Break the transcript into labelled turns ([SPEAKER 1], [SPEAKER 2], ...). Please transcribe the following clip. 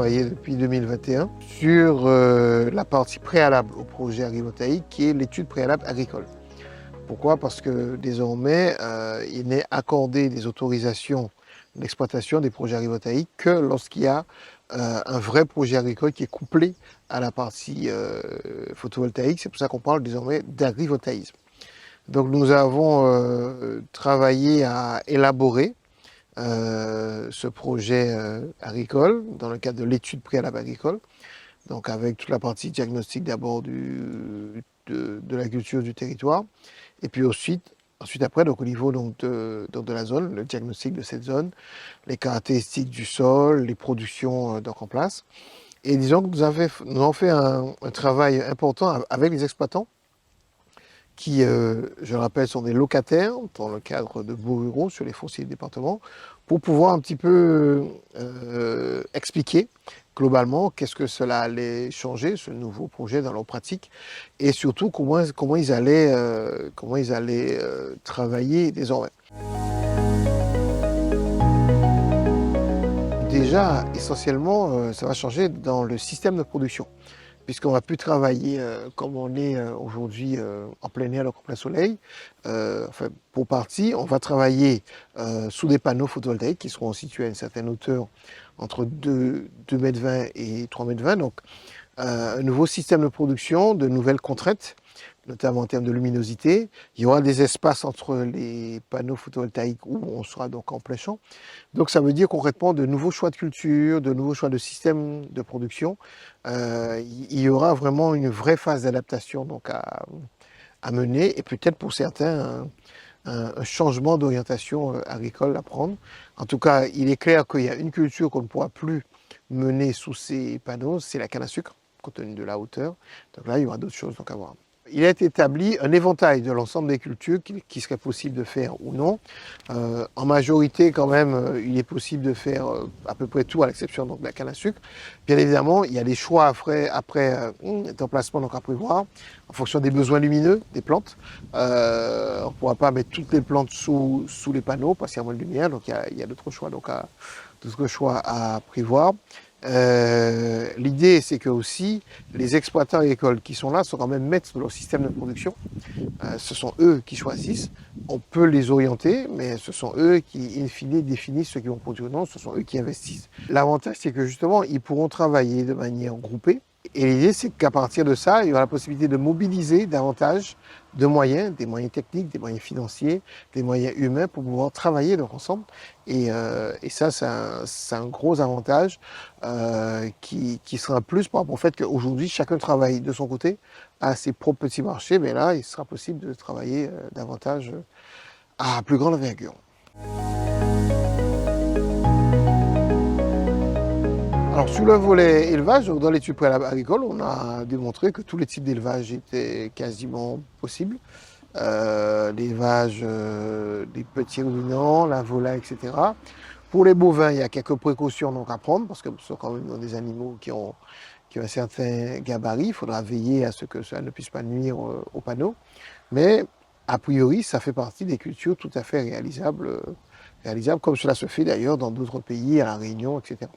[SPEAKER 1] travailler depuis 2021 sur la partie préalable au projet agrivoltaïque, qui est l'étude préalable agricole. Pourquoi? Parce que désormais, il n'est accordé des autorisations d'exploitation des projets agrivoltaïques que lorsqu'il y a un vrai projet agricole qui est couplé à la partie photovoltaïque. C'est pour ça qu'on parle désormais d'agrivoltaïsme. Donc nous avons travaillé à élaborer ce projet agricole dans le cadre de l'étude préalable agricole, donc avec toute la partie diagnostic d'abord de la culture du territoire, et puis ensuite après, donc au niveau de la zone, le diagnostic de cette zone, les caractéristiques du sol, les productions donc en place. Et disons que nous avons fait un travail important avec les exploitants qui, je le rappelle, sont des locataires dans le cadre de baux ruraux sur les fonciers du département, pour pouvoir un petit peu expliquer globalement qu'est-ce que cela allait changer, ce nouveau projet dans leur pratique, et surtout comment ils allaient travailler désormais. Déjà, essentiellement, ça va changer dans le système de production, puisqu'on va plus travailler comme on est aujourd'hui en plein air, donc en plein soleil. Enfin, pour partie, on va travailler sous des panneaux photovoltaïques qui seront situés à une certaine hauteur, entre 2,20 m et 3,20 m. Donc, un nouveau système de production, de nouvelles contraintes, notamment en termes de luminosité. Il y aura des espaces entre les panneaux photovoltaïques où on sera donc en plein champ. Donc ça veut dire concrètement de nouveaux choix de culture, de nouveaux choix de système de production. Il y aura vraiment une vraie phase d'adaptation donc à mener, et peut-être pour certains un changement d'orientation agricole à prendre. En tout cas, il est clair qu'il y a une culture qu'on ne pourra plus mener sous ces panneaux, c'est la canne à sucre, compte tenu de la hauteur. Donc là, il y aura d'autres choses donc à voir. Il a été établi un éventail de l'ensemble des cultures qui serait possible de faire ou non. En majorité, quand même, il est possible de faire à peu près tout, à l'exception donc de la canne à sucre. Bien évidemment, il y a des choix après d'emplacement donc à prévoir, en fonction des besoins lumineux des plantes. On ne pourra pas mettre toutes les plantes sous les panneaux parce qu'il y a moins de lumière, donc il y a d'autres choix à prévoir. L'idée, c'est que aussi les exploitants agricoles qui sont là sont quand même maîtres de leur système de production. Ce sont eux qui choisissent. On peut les orienter, mais ce sont eux qui, in fine, définissent ce qu'ils vont produire ou non. Ce sont eux qui investissent. L'avantage, c'est que justement, ils pourront travailler de manière groupée. Et l'idée, c'est qu'à partir de ça, il y aura la possibilité de mobiliser davantage de moyens, des moyens techniques, des moyens financiers, des moyens humains pour pouvoir travailler donc ensemble. Et ça, c'est un gros avantage qui sera un plus par rapport au fait qu'aujourd'hui, chacun travaille de son côté à ses propres petits marchés. Mais là, il sera possible de travailler davantage à plus grande envergure. Alors, sur le volet élevage, dans l'étude préalable agricole, on a démontré que tous les types d'élevage étaient quasiment possibles. L'élevage des petits ruminants, la volaille, etc. Pour les bovins, il y a quelques précautions donc à prendre, parce que ce sont quand même des animaux qui ont un certain gabarit. Il faudra veiller à ce que cela ne puisse pas nuire aux panneaux. Mais, a priori, ça fait partie des cultures tout à fait réalisables comme cela se fait d'ailleurs dans d'autres pays, à La Réunion, etc.